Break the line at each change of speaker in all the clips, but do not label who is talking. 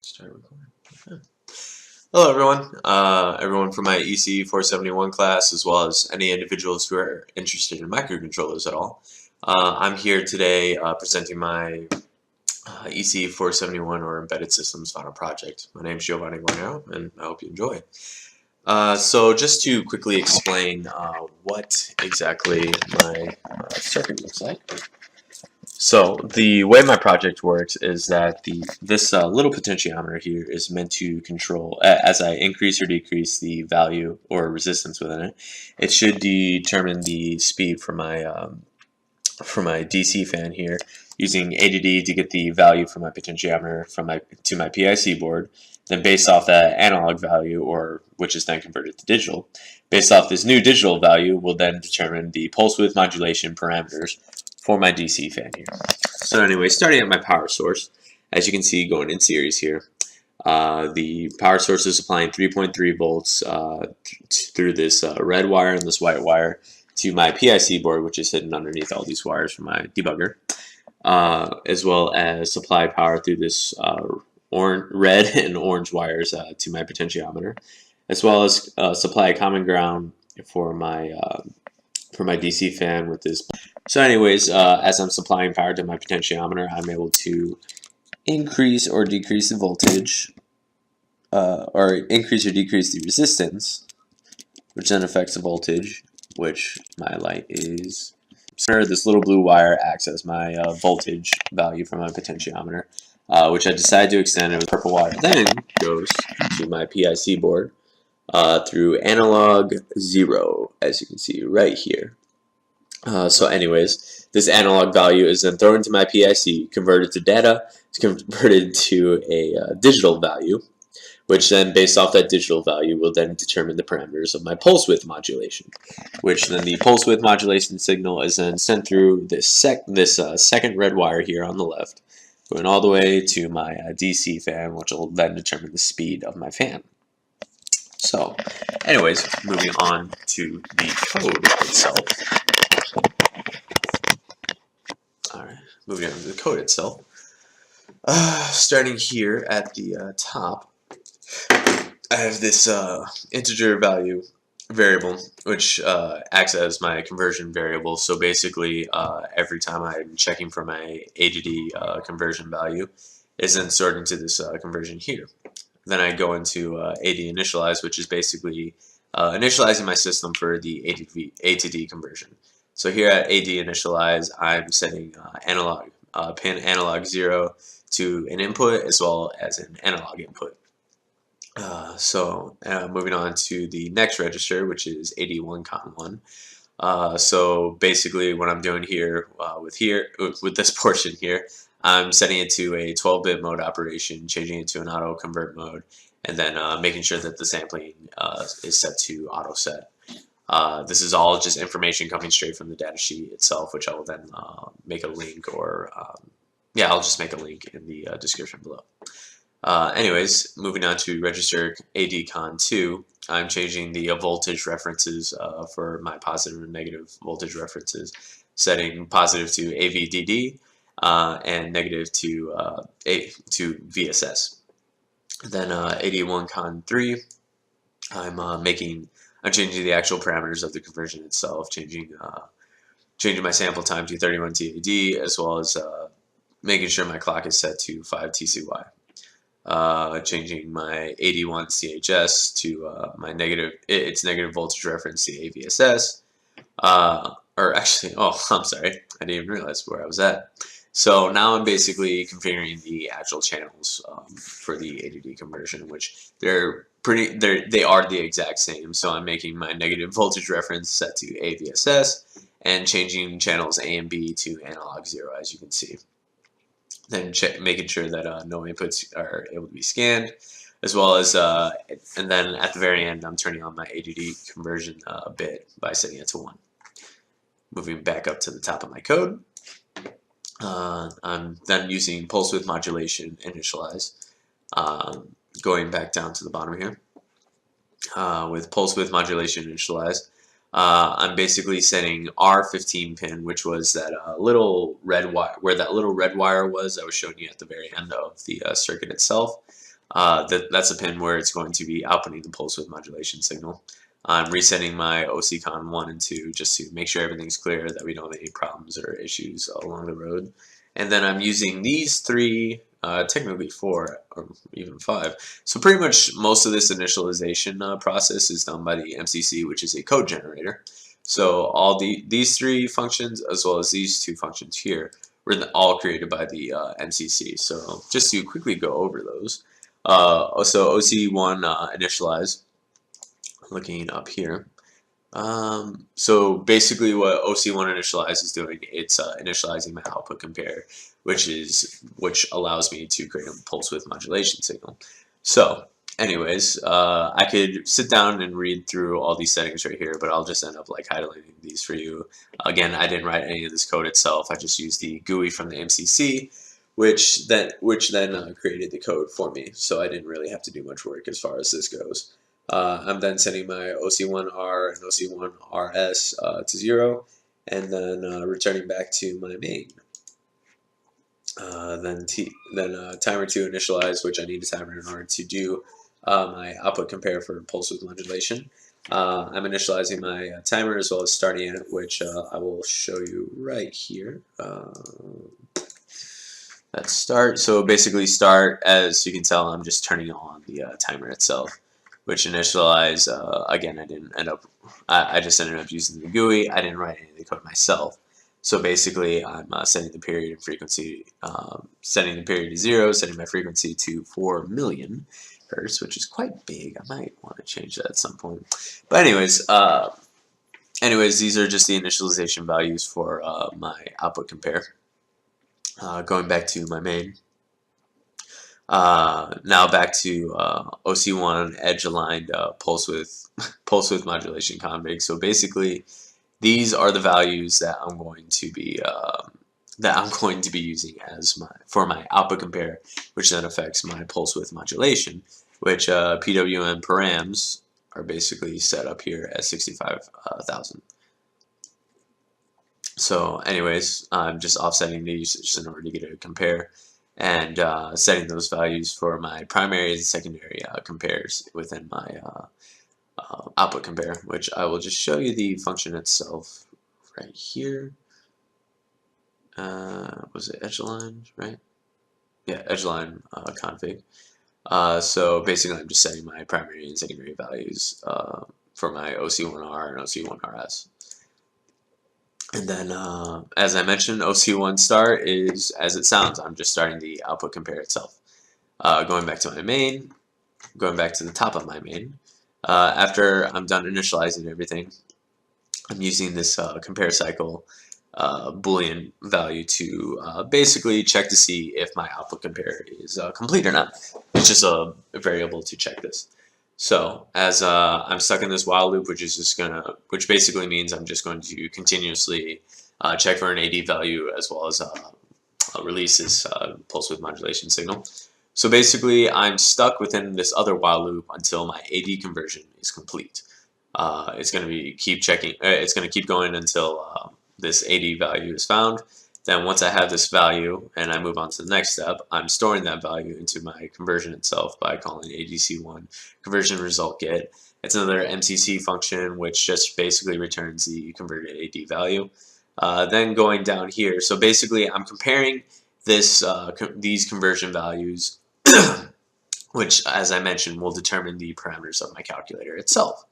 Start recording. Okay. Hello everyone from my ECE471 class, as well as any individuals who are interested in microcontrollers at all. I'm here today presenting my ECE471 or Embedded Systems final project. My name is Giovanni Guarnero, and I hope you enjoy. So just to quickly explain what exactly my circuit looks like. So the way my project works is that this little potentiometer here is meant to control, as I increase or decrease the value or resistance within it, it should determine the speed for my DC fan here, using ADD to get the value from my potentiometer to my PIC board. Then based off that analog value, or which is then converted to digital, based off this new digital value, will then determine the pulse width modulation parameters for my DC fan here. So anyway, starting at my power source, as you can see going in series here, the power source is supplying 3.3 volts through this red wire and this white wire to my PIC board, which is hidden underneath all these wires from my debugger, as well as supply power through this red and orange wires to my potentiometer, as well as supply common ground for my DC fan with this. So anyways, as I'm supplying power to my potentiometer, I'm able to increase or decrease the voltage, or increase or decrease the resistance, which then affects the voltage, which my light is. So this little blue wire acts as my voltage value from my potentiometer, which I decided to extend it with purple wire. Then goes to my PIC board through analog 0, as you can see right here. So anyways, this analog value is then thrown into my PIC, converted to data, it's converted to a digital value, which then based off that digital value will then determine the parameters of my pulse width modulation, which then the pulse width modulation signal is then sent through this second red wire here on the left, going all the way to my DC fan, which will then determine the speed of my fan. So anyways, moving on to the code itself. Alright, moving on to the code itself. Starting here at the top, I have this integer value variable, which acts as my conversion variable. So basically, every time I'm checking for my ADD conversion value, is then sorted into this conversion here. Then I go into AD initialize, which is basically initializing my system for the A to D conversion. So here at AD initialize, I'm setting pin analog 0 to an input as well as an analog input. Moving on to the next register, which is AD1CON1. So basically what I'm doing here with this portion here, I'm setting it to a 12-bit mode operation, changing it to an auto convert mode, and then making sure that the sampling is set to auto set. This is all just information coming straight from the datasheet itself, which I will then make a link, or I'll just make a link in the description below. Anyways, moving on to register ADCON2, I'm changing the voltage references for my positive and negative voltage references, setting positive to AVDD and negative to VSS. Then AD1CON3, I'm changing the actual parameters of the conversion itself, changing my sample time to 31 TAD, as well as making sure my clock is set to 5 TCY. Changing my AD1 CHS to its negative voltage reference, the AVSS. Or actually, I'm sorry, I didn't even realize where I was at. So now I'm basically configuring the actual channels for the ADD conversion, which they are the exact same. So I'm making my negative voltage reference set to AVSS and changing channels A and B to analog 0, as you can see. Then making sure that no inputs are able to be scanned, as well as, and then at the very end, I'm turning on my ADD conversion bit by setting it to 1. Moving back up to the top of my code, I'm then using pulse width modulation initialize, going back down to the bottom here. With pulse width modulation initialize, I'm basically setting R15 pin, which was that little red wire, where that little red wire was I was showing you at the very end of the circuit itself. That's a pin where it's going to be outputting the pulse width modulation signal. I'm resetting my OCCon 1 and 2 just to make sure everything's clear, that we don't have any problems or issues along the road. And then I'm using these three, technically 4 or even 5. So pretty much most of this initialization process is done by the MCC, which is a code generator. So all these 3 functions, as well as these 2 functions here, were all created by the MCC. So just to quickly go over those. So OC1 initialize, looking up here. So basically what OC1 initialize is doing, it's initializing my output compare, which allows me to create a pulse width modulation signal. So anyways, I could sit down and read through all these settings right here, but I'll just end up like highlighting these for you. Again, I didn't write any of this code itself. I just used the GUI from the MCC, which then created the code for me. So I didn't really have to do much work as far as this goes. I'm then setting my OC1R and OC1RS to 0, and then returning back to my main. Then timer 2 initialize, which I need a timer in order to do my output compare for pulse width modulation. I'm initializing my timer as well as starting it, which I will show you right here. Let's start. So basically start, as you can tell, I'm just turning on the timer itself, which initialize, again, I just ended up using the GUI. I didn't write any of the code myself. So basically I'm setting the period and frequency, setting the period to 0, setting my frequency to 4 million hertz, which is quite big. I might want to change that at some point. But anyways, these are just the initialization values for my output compare. Going back to my main. Now back to OC1 edge aligned pulse width modulation config. So basically, these are the values that I'm going to be using as for my output compare, which then affects my pulse width modulation, which PWM params are basically set up here at 65,000. So anyways, I'm just offsetting these just in order to get a compare, and setting those values for my primary and secondary compares within my output compare, which I will just show you the function itself right here. Was it edgeline, right? Yeah, edgeline config. So basically I'm just setting my primary and secondary values for my OC1R and OC1RS. And then, as I mentioned, OC1 start is as it sounds. I'm just starting the output compare itself. Going back to my main, going back to the top of my main. After I'm done initializing everything, I'm using this compare cycle Boolean value to basically check to see if my output compare is complete or not. It's just a variable to check this. So as I'm stuck in this while loop, which basically means I'm just going to continuously check for an AD value as well as release this pulse width modulation signal. So basically, I'm stuck within this other while loop until my AD conversion is complete. It's going to keep checking. It's going to keep going until this AD value is found. Then once I have this value and I move on to the next step, I'm storing that value into my conversion itself by calling ADC1 conversion result get. It's another MCC function which just basically returns the converted AD value. Then going down here, so basically I'm comparing these conversion values, which, as I mentioned, will determine the parameters of my calculator itself.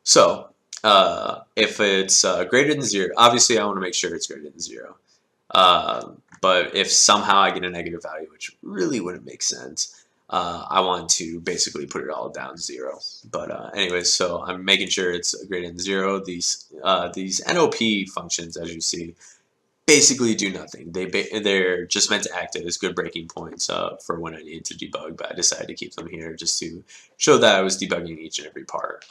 So if it's greater than 0, obviously I want to make sure it's greater than 0. But if somehow I get a negative value, which really wouldn't make sense, I want to basically put it all down 0. But anyways, so I'm making sure it's greater than 0. These NOP functions, as you see, basically do nothing. They're just meant to act as good breaking points for when I need to debug, but I decided to keep them here just to show that I was debugging each and every part.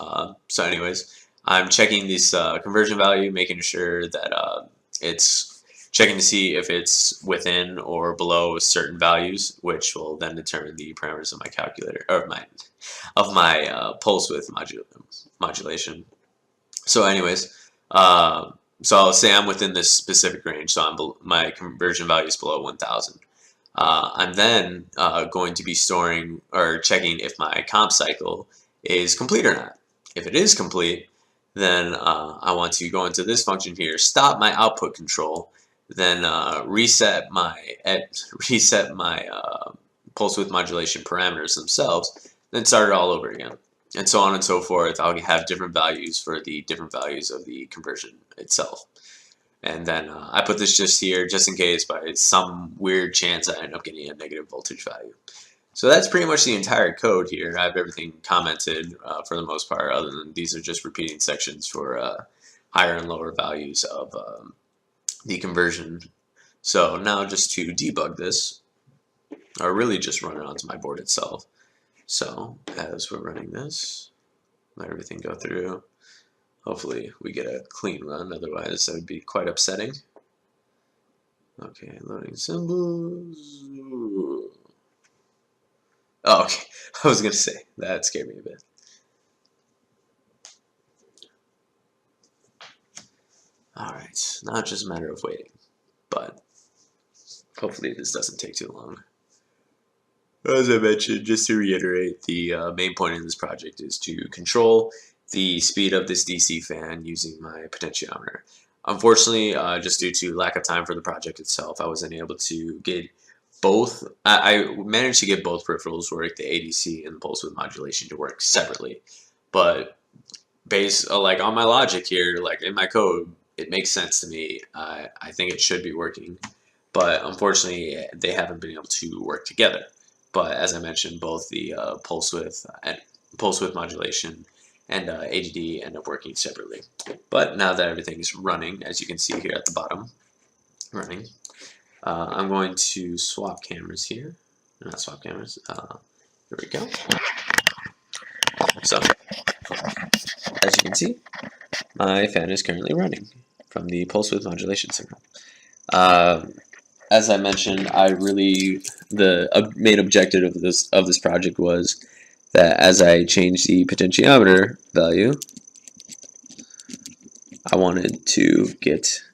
So anyways, I'm checking this conversion value, making sure that it's checking to see if it's within or below certain values, which will then determine the parameters of my calculator, or of my pulse width modulation. So anyways, so I'll say I'm within this specific range, so my conversion value is below 1000. I'm then going to be storing or checking if my comp cycle is complete or not. If it is complete, then I want to go into this function here, stop my output control, then reset my pulse width modulation parameters themselves, then start it all over again, and so on and so forth. I'll have different values for the different values of the conversion itself. And then I put this just here just in case by some weird chance I end up getting a negative voltage value. So that's pretty much the entire code here. I have everything commented for the most part, other than these are just repeating sections for higher and lower values of the conversion. So now just to debug this, or really just run it onto my board itself. So as we're running this, let everything go through. Hopefully we get a clean run, otherwise that would be quite upsetting. Okay, loading symbols. Oh, okay, I was gonna say, that scared me a bit. Alright, now it's just a matter of waiting, but hopefully this doesn't take too long. As I mentioned, just to reiterate, the main point in this project is to control the speed of this DC fan using my potentiometer. Unfortunately, just due to lack of time for the project itself, I wasn't able to get both. I managed to get both peripherals work, the ADC and the pulse width modulation, to work separately. But based like on my logic here, like in my code, it makes sense to me. I think it should be working, but unfortunately, they haven't been able to work together. But as I mentioned, both the pulse width modulation and ADD end up working separately. But now that everything is running, as you can see here at the bottom, running, I'm going to swap cameras here. Not swap cameras. Here we go. So, as you can see, my fan is currently running from the pulse width modulation signal. As I mentioned, the main objective of this project was that as I changed the potentiometer value, I wanted to get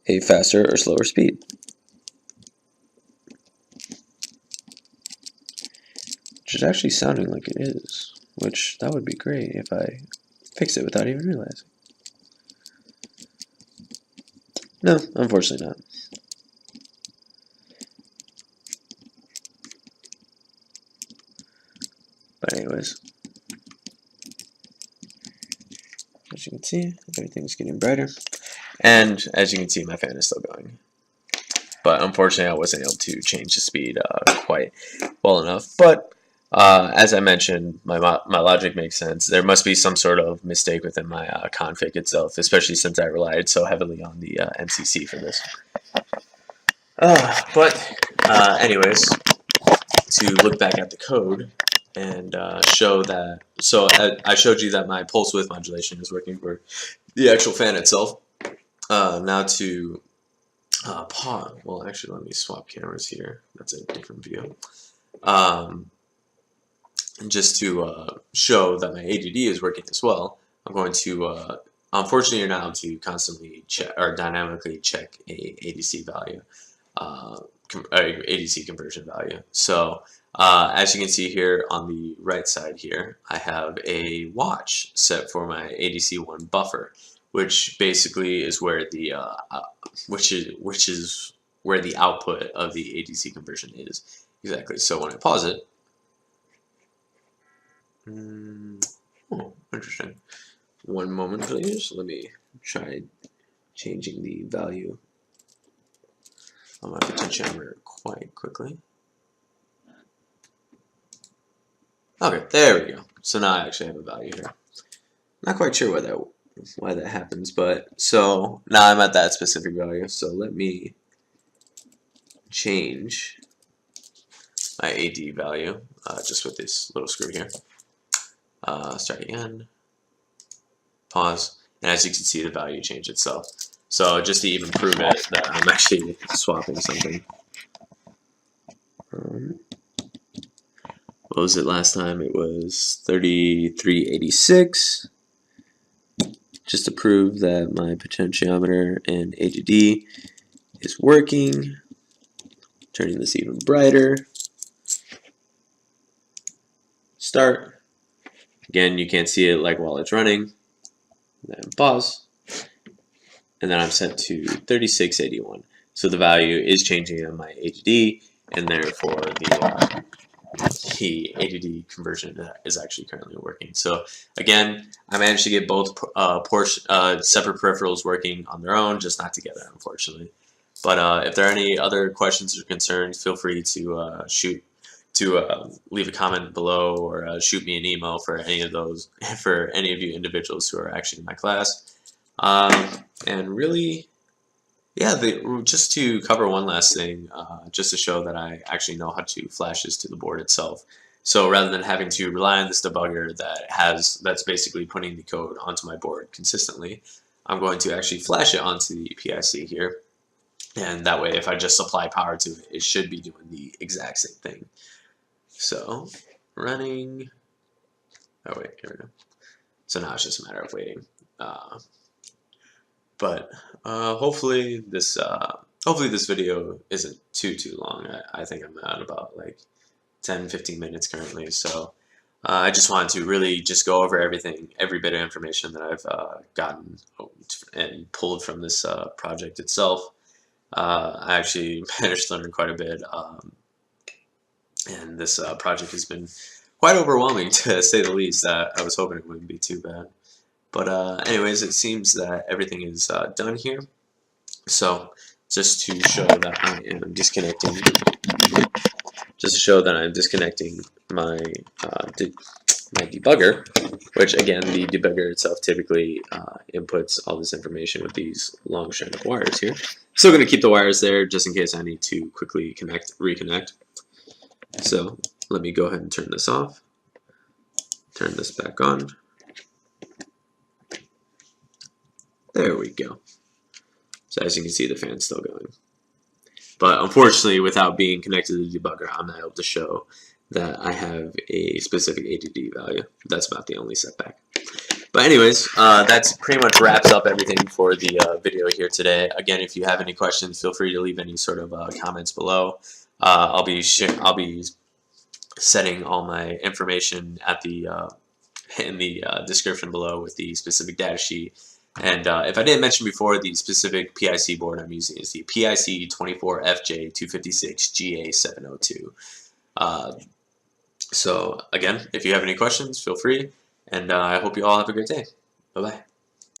a faster or slower speed. Which is actually sounding like it is, which that would be great if I fix it without even realizing. No, unfortunately not. But anyways, as you can see, everything's getting brighter. And as you can see, my fan is still going. But unfortunately, I wasn't able to change the speed quite well enough. But as I mentioned, my logic makes sense. There must be some sort of mistake within my config itself, especially since I relied so heavily on the MCC for this. Anyways, to look back at the code and show that, so I showed you that my pulse width modulation is working for the actual fan itself. Now to pause, well actually let me swap cameras here, that's a different view. Just to show that my ADD is working as well, I'm going to, unfortunately you're not able to constantly check or dynamically check a ADC value, ADC conversion value. So as you can see here on the right side here, I have a watch set for my ADC1 buffer, which basically is where the which is where the output of the ADC conversion is exactly. So when I pause it, oh, interesting. One moment, please. Let me try changing the value on my potentiometer quite quickly. Okay, there we go. So now I actually have a value here. Not quite sure why that happens, but so now I'm at that specific value. So let me change my AD value just with this little screw here. Start again, pause, and as you can see, the value changed itself. So just to even prove it that I'm actually swapping something. What was it last time? It was 3386. Just to prove that my potentiometer and ADD is working. Turning this even brighter. Start. Again, you can't see it like while it's running. Then pause. And then I'm set to 3681. So the value is changing on my ADD, and therefore the ADD conversion is actually currently working. So again, I managed to get both separate peripherals working on their own, just not together, unfortunately. But if there are any other questions or concerns, feel free to leave a comment below, or shoot me an email for any of those, for any of you individuals who are actually in my class. And really, yeah, just to cover one last thing, just to show that I actually know how to flash this to the board itself. So rather than having to rely on this debugger that's basically putting the code onto my board consistently, I'm going to actually flash it onto the PIC here. And that way, if I just supply power to it, it should be doing the exact same thing. So running, oh wait, here we go. So now it's just a matter of waiting. But hopefully this video isn't too long. I think I'm at about like 10-15 minutes currently. So I just wanted to really just go over every bit of information that I've gotten and pulled from this project itself. I actually managed to learn quite a bit, and this project has been quite overwhelming, to say the least. I was hoping it wouldn't be too bad. But anyways, it seems that everything is done here. So just to show that I am disconnecting, my my debugger, which again, the debugger itself typically inputs all this information with these long strand of wires here. Still going to keep the wires there just in case I need to quickly reconnect. So let me go ahead and turn this off. Turn this back on. There we go. So as you can see, the fan's still going. But unfortunately, without being connected to the debugger, I'm not able to show that I have a specific ADD value. That's about the only setback. But anyways, that's pretty much wraps up everything for the video here today. Again, if you have any questions, feel free to leave any sort of comments below. I'll be setting all my information at in the description below with the specific data sheet. And if I didn't mention before, the specific PIC board I'm using is the PIC 24FJ256GA702. So again, if you have any questions, feel free, and I hope you all have a great day. Bye-bye.